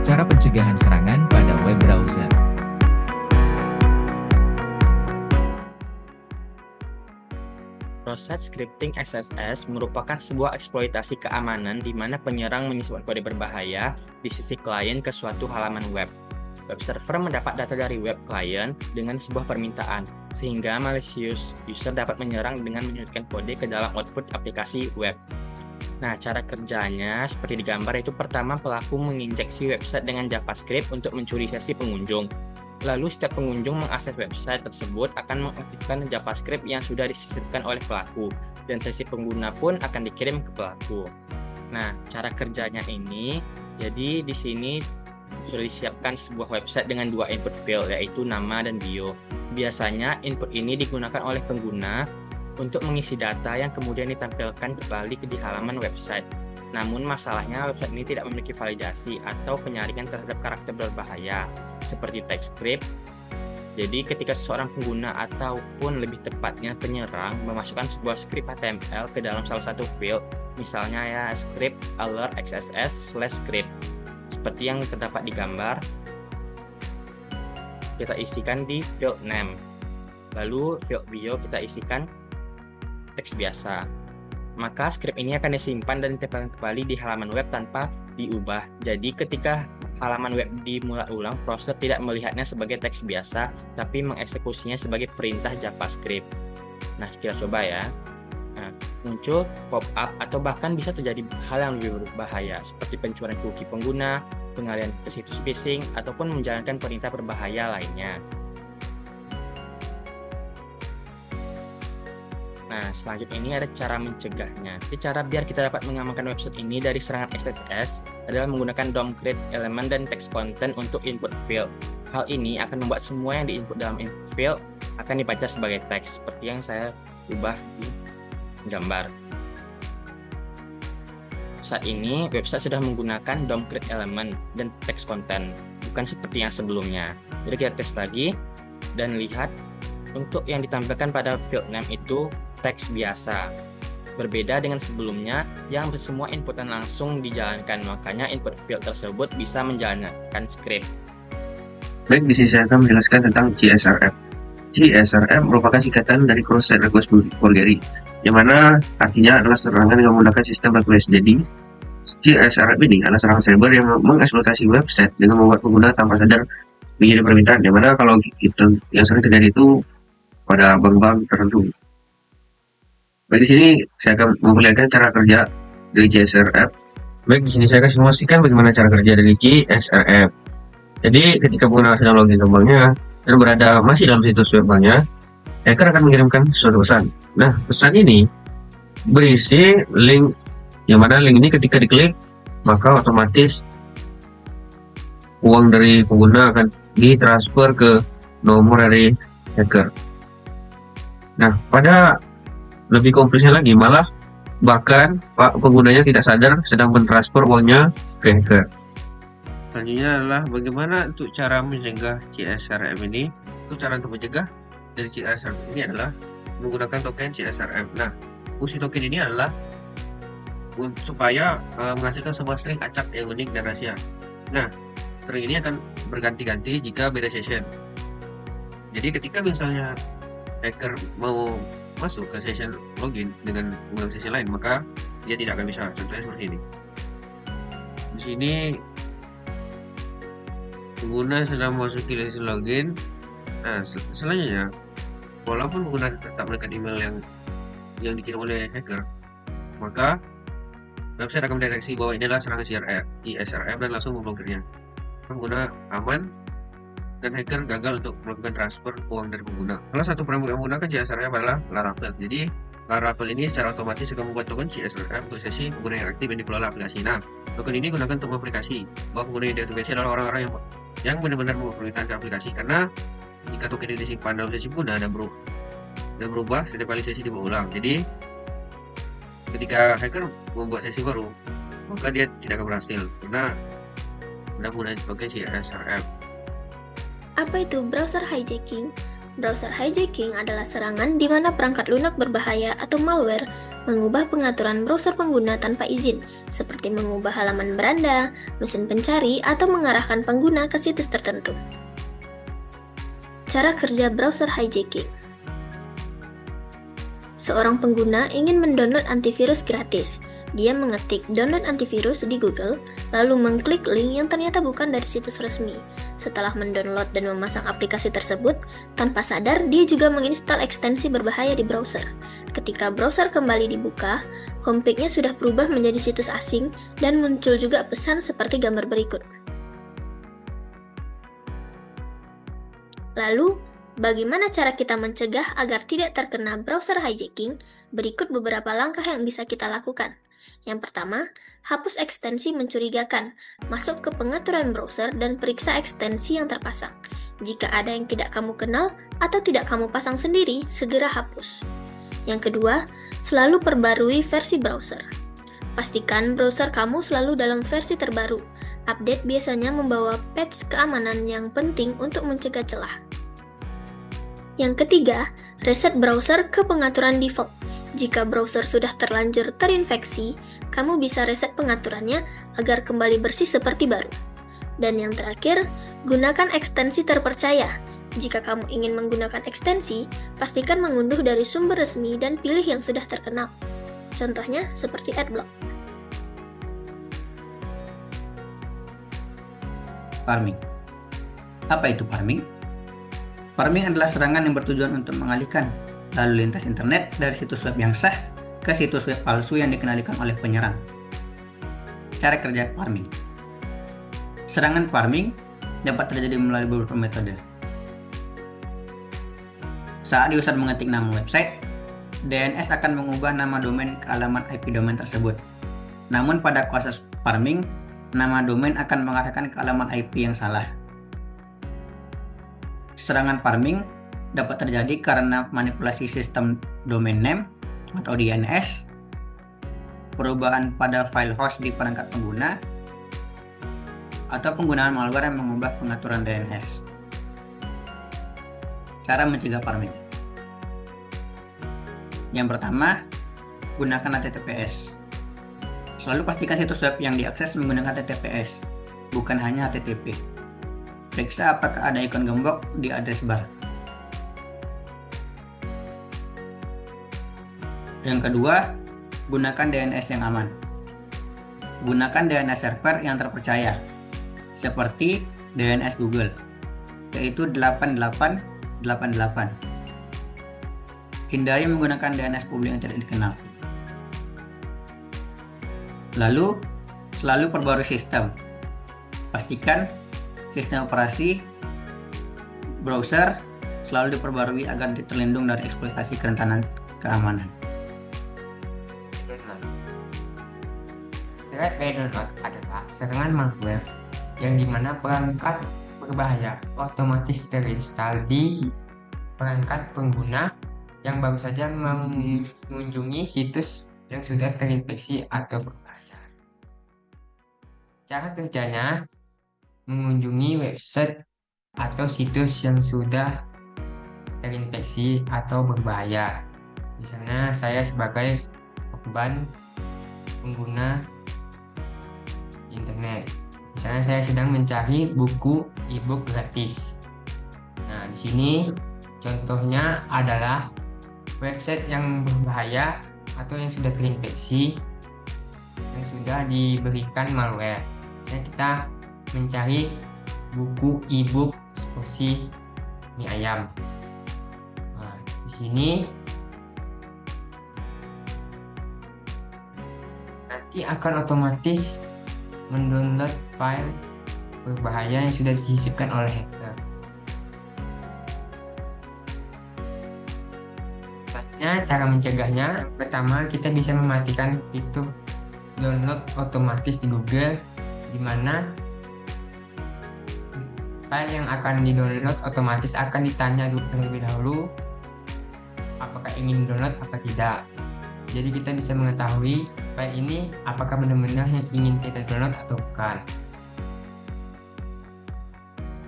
Cara pencegahan serangan pada web browser. Proses scripting XSS merupakan sebuah eksploitasi keamanan di mana penyerang menyisipkan kode berbahaya di sisi klien ke suatu halaman web. Web server mendapat data dari web client dengan sebuah permintaan, sehingga malicious user dapat menyerang dengan menyelipkan kode ke dalam output aplikasi web. Nah, cara kerjanya seperti digambar itu pertama pelaku menginjeksi website dengan JavaScript untuk mencuri sesi pengunjung. Lalu setiap pengunjung mengakses website tersebut akan mengaktifkan JavaScript yang sudah disisipkan oleh pelaku, dan sesi pengguna pun akan dikirim ke pelaku. Nah, cara kerjanya ini, jadi di sini sudah disiapkan sebuah website dengan dua input field, yaitu nama dan bio. Biasanya input ini digunakan oleh pengguna untuk mengisi data yang kemudian ditampilkan kembali di halaman website. Namun masalahnya website ini tidak memiliki validasi atau penyaringan terhadap karakter berbahaya seperti TypeScript. Jadi ketika seorang pengguna ataupun lebih tepatnya penyerang memasukkan sebuah script HTML ke dalam salah satu field, misalnya ya script alert xss/script seperti yang terdapat di gambar, kita isikan di field name. Lalu field bio kita isikan teks biasa. Maka script ini akan disimpan dan ditempelkan kembali di halaman web tanpa diubah. Jadi ketika halaman web dimulai ulang, browser tidak melihatnya sebagai teks biasa, tapi mengeksekusinya sebagai perintah JavaScript. Nah, kita coba ya. Nah, muncul pop-up atau bahkan bisa terjadi hal yang lebih berbahaya, seperti pencurian cookie pengguna, pengalihan ke situs phishing, ataupun menjalankan perintah berbahaya lainnya. Nah, selanjutnya ini ada cara mencegahnya. Jadi cara biar kita dapat mengamankan website ini dari serangan XSS adalah menggunakan DOM create element dan text content untuk input field. Hal ini akan membuat semua yang diinput dalam input field akan dibaca sebagai teks, seperti yang saya ubah di gambar. Saat ini, website sudah menggunakan DOM create element dan text content, bukan seperti yang sebelumnya. Jadi kita tes lagi dan lihat untuk yang ditampilkan pada field name itu teks biasa. Berbeda dengan sebelumnya yang semua inputan langsung dijalankan, makanya input field tersebut bisa menjalankan script. Baik, di sini saya akan menjelaskan tentang CSRF. CSRF merupakan singkatan dari Cross-Site Request Forgery, yang mana artinya adalah serangan yang menggunakan sistem request. Jadi, CSRF ini adalah serangan cyber yang mengeksploitasi website dengan membuat pengguna tanpa sadar menjadi permintaan, yang mana kalau itu yang sering terjadi itu pada bank-bank tertentu. Baik, di sini saya akan memperlihatkan cara kerja dari CSRF. Baik, di sini saya akan simulasikan bagaimana cara kerja dari CSRF. Jadi, ketika pengguna sedang login ke banknya dan berada masih dalam situs web banknya, hacker akan mengirimkan suatu pesan. Nah, pesan ini berisi link, yang mana link ini ketika diklik, maka otomatis uang dari pengguna akan ditransfer ke nomor dari hacker. Nah, pada lebih kompleksnya lagi, malah bahkan penggunanya tidak sadar sedang mentransfer uangnya ke hacker. Selanjutnya adalah bagaimana untuk cara mencegah CSRF ini. Untuk cara untuk mencegah dari CSRF ini adalah menggunakan token CSRF. Nah, fungsi token ini adalah supaya menghasilkan sebuah string acak yang unik dan rahasia. Nah, string ini akan berganti-ganti jika beda session. Jadi ketika misalnya hacker mau masuk ke session login dengan menggunakan session lain, maka dia tidak akan bisa. Contohnya seperti ini. Di sini pengguna sedang memasuki session login. Nah, selanjutnya, walaupun pengguna tetap mendapatkan email yang dikirim oleh hacker, maka website akan mendeteksi bahwa ini adalah serangan CSRF dan langsung memblokirnya. Pengguna aman dan hacker gagal untuk melakukan transfer uang dari pengguna. Salah satu program yang menggunakan CSRF adalah Laravel. Jadi Laravel ini secara otomatis akan membuat token CSRF untuk sesi pengguna yang aktif yang dikelola aplikasi. Nah, token ini digunakan untuk aplikasi bahwa pengguna yang diaktifasi adalah orang-orang yang benar-benar memperlukan ke aplikasi, karena jika token ini disimpan dalam sesi pengguna dan berubah setiap kali sesi dibuat ulang. Jadi ketika hacker membuat sesi baru, maka dia tidak akan berhasil karena sudah menggunakan token CSRF. Apa itu browser hijacking? Browser hijacking adalah serangan di mana perangkat lunak berbahaya atau malware mengubah pengaturan browser pengguna tanpa izin, seperti mengubah halaman beranda, mesin pencari, atau mengarahkan pengguna ke situs tertentu. Cara kerja browser hijacking. Seorang pengguna ingin mendownload antivirus gratis. Dia mengetik download antivirus di Google, lalu mengklik link yang ternyata bukan dari situs resmi. Setelah mendownload dan memasang aplikasi tersebut, tanpa sadar dia juga menginstal ekstensi berbahaya di browser. Ketika browser kembali dibuka, homepage-nya sudah berubah menjadi situs asing dan muncul juga pesan seperti gambar berikut. Lalu, bagaimana cara kita mencegah agar tidak terkena browser hijacking? Berikut beberapa langkah yang bisa kita lakukan. Yang pertama, hapus ekstensi mencurigakan. Masuk ke pengaturan browser dan periksa ekstensi yang terpasang. Jika ada yang tidak kamu kenal atau tidak kamu pasang sendiri, segera hapus. Yang kedua, selalu perbarui versi browser. Pastikan browser kamu selalu dalam versi terbaru. Update biasanya membawa patch keamanan yang penting untuk mencegah celah. Yang ketiga, reset browser ke pengaturan default. Jika browser sudah terlanjur terinfeksi, kamu bisa reset pengaturannya agar kembali bersih seperti baru. Dan yang terakhir, gunakan ekstensi terpercaya. Jika kamu ingin menggunakan ekstensi, pastikan mengunduh dari sumber resmi dan pilih yang sudah terkenal. Contohnya seperti Adblock. Farming. Apa itu farming? Farming adalah serangan yang bertujuan untuk mengalihkan lalu lintas internet dari situs web yang sah ke situs web palsu yang dikendalikan oleh penyerang. Cara kerja farming. Serangan farming dapat terjadi melalui beberapa metode. Saat user mengetik nama website, DNS akan mengubah nama domain ke alamat IP domain tersebut. Namun pada proses farming, nama domain akan mengarahkan ke alamat IP yang salah. Serangan farming dapat terjadi karena manipulasi sistem domain name atau DNS, perubahan pada file host di perangkat pengguna, atau penggunaan malware yang mengubah pengaturan DNS. Cara mencegah farming. Yang pertama, gunakan HTTPS. Selalu pastikan situs web yang diakses menggunakan HTTPS, bukan hanya HTTP. Periksa apakah ada ikon gembok di address bar. Yang kedua, gunakan DNS yang aman. Gunakan DNS server yang terpercaya, seperti DNS Google, yaitu 8888. Hindari menggunakan DNS publik yang tidak dikenal. Lalu, selalu perbarui sistem. Pastikan sistem operasi browser selalu diperbarui agar terlindung dari eksploitasi kerentanan keamanan. Threat download adalah serangan malware yang dimana perangkat berbahaya otomatis terinstall di perangkat pengguna yang baru saja mengunjungi situs yang sudah terinfeksi atau berbahaya. Cara kerjanya, mengunjungi website atau situs yang sudah terinfeksi atau berbahaya. Misalnya saya sebagai korban pengguna internet. Misalnya saya sedang mencari buku e-book gratis. Nah, di sini contohnya adalah website yang berbahaya atau yang sudah terinfeksi, yang sudah diberikan malware. Misalnya kita mencari buku e-book seperti mie ayam. Nah, di sini nanti akan otomatis mendownload file berbahaya yang sudah disisipkan oleh hacker. Selanjutnya, cara mencegahnya, pertama kita bisa mematikan fitur download otomatis di Google, di mana file yang akan di-download otomatis akan ditanya terlebih dahulu apakah ingin download apa tidak. Jadi kita bisa mengetahui file ini apakah benar-benar yang ingin kita download atau bukan.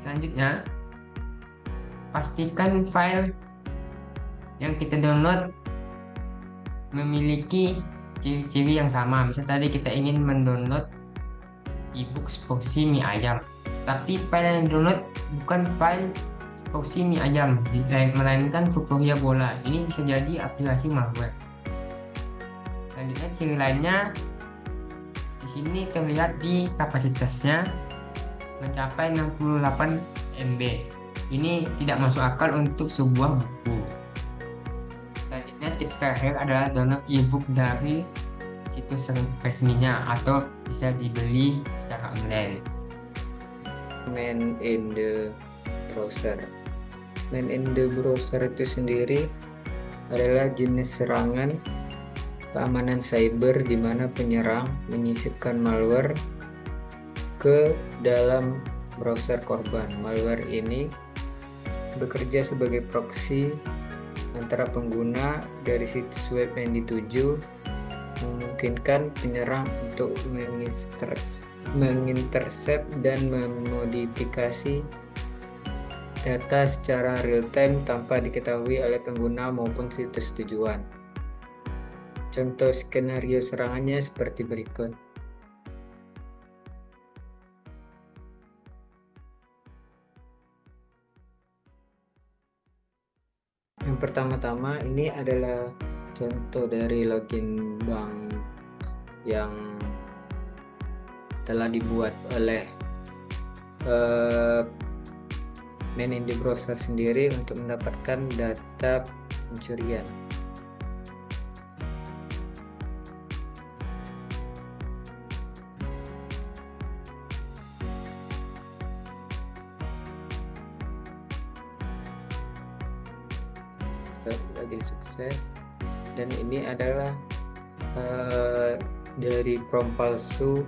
Selanjutnya, pastikan file yang kita download memiliki ciri-ciri yang sama. Misal tadi kita ingin mendownload ebook Spoxy mie ayam, tapi file yang download bukan file Spoxy mie ayam, melainkan Fufuria bola. Ini bisa jadi aplikasi malware. Selanjutnya ciri lainnya di sini terlihat di kapasitasnya mencapai 68 MB. Ini tidak masuk akal untuk sebuah buku. Selanjutnya tips terakhir adalah download ebook dari situs resminya atau bisa dibeli secara online. Man in the browser. Man in the browser itu sendiri adalah jenis serangan keamanan cyber di mana penyerang menyisipkan malware ke dalam browser korban. Malware ini bekerja sebagai proxy antara pengguna dari situs web yang dituju, memungkinkan penyerang untuk mengintercept dan memodifikasi data secara real-time tanpa diketahui oleh pengguna maupun situs tujuan. Contoh skenario serangannya seperti berikut. Yang pertama-tama ini adalah contoh dari login bank yang telah dibuat oleh man in the browser sendiri untuk mendapatkan data pencurian. Lagi sukses, dan ini adalah dari prompt palsu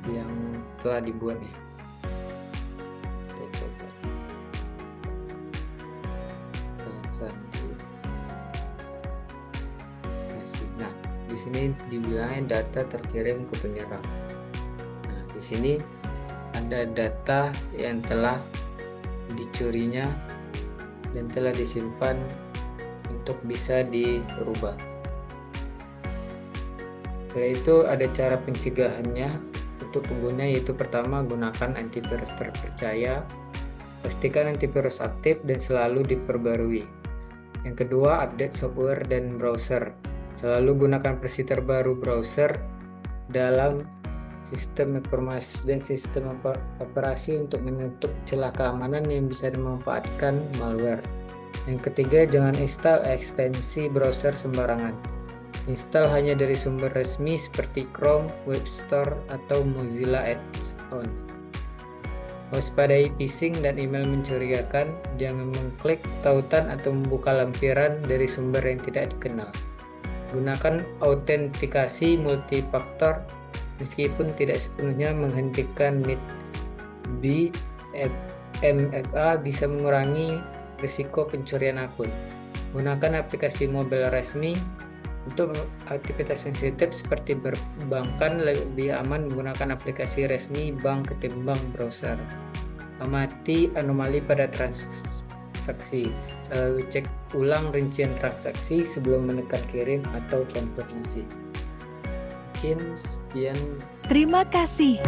yang telah dibuatnya. Kita coba nah, di sini dibilang data terkirim ke penyerang. Nah, di sini ada data yang telah dicurinya dan telah disimpan untuk bisa dirubah. Setelah itu ada cara pencegahannya untuk pengguna, yaitu pertama, gunakan antivirus terpercaya, pastikan antivirus aktif dan selalu diperbarui. Yang kedua, update software dan browser, selalu gunakan versi terbaru browser dalam sistem informasi dan sistem operasi untuk menutup celah keamanan yang bisa dimanfaatkan malware. Yang ketiga, jangan install ekstensi browser sembarangan. Install hanya dari sumber resmi seperti Chrome, Web Store, atau Mozilla Add-on. Waspadai phishing dan email mencurigakan, jangan mengklik tautan atau membuka lampiran dari sumber yang tidak dikenal. Gunakan autentikasi multifaktor meskipun tidak sepenuhnya menghentikan NIT. MFA bisa mengurangi risiko pencurian akun. Gunakan aplikasi mobile resmi. Untuk aktivitas sensitif seperti perbankan, lebih aman menggunakan aplikasi resmi bank ketimbang browser. Amati anomali pada transaksi. Selalu cek ulang rincian transaksi sebelum menekan kirim atau konfirmasi. Sekian. Terima kasih.